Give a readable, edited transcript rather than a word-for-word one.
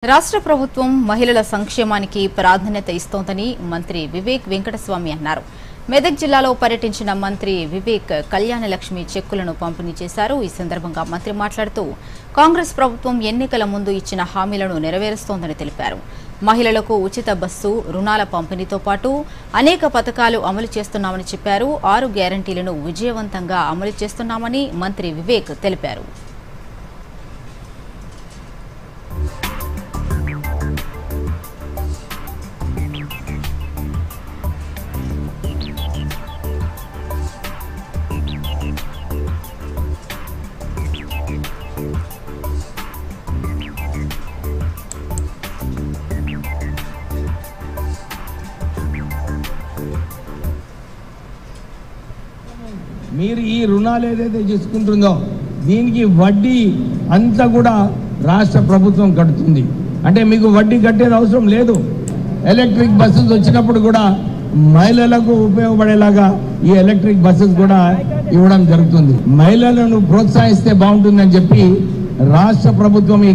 రాష్ట్ర ప్రభుత్వం మహిళల సంక్షేమానికి ప్రాధాన్యత ఇస్తోందని మంత్రి వివేక్ వెంకటస్వామి అన్నారు. మెదక్ జిల్లాలో పర్యటించిన మంత్రి వివేక్ కళ్యాణ లక్ష్మి చెక్కులను పంపిణీ చేశారు. ఈ సందర్భంగా మంత్రి మాట్లాడుతూ కాంగ్రెస్ ప్రభుత్వం ఎన్నికల ముందు ఇచ్చిన హామీలను నెరవేరుస్తోందని తెలిపారు. మహిళలకు ఉచిత బస్సు, రుణాల పంపిణీతో పాటు అనేక పథకాలు అమలు చేస్తున్నామని చెప్పారు. 6 గ్యారంటీలను విజయవంతంగా అమలు చేస్తున్నామని మంత్రి వివేక్ తెలిపారు. మీరు ఈ రుణాలు ఏదైతే చేసుకుంటుందో దీనికి వడ్డీ అంతా కూడా రాష్ట్ర ప్రభుత్వం కడుతుంది. అంటే మీకు వడ్డీ కట్టేది అవసరం లేదు. ఎలక్ట్రిక్ బస్సెస్ వచ్చినప్పుడు కూడా మహిళలకు ఉపయోగపడేలాగా ఈ ఎలక్ట్రిక్ బస్సెస్ కూడా ఇవ్వడం జరుగుతుంది. మహిళలను ప్రోత్సహిస్తే బాగుంటుందని చెప్పి రాష్ట్ర ప్రభుత్వం ఈ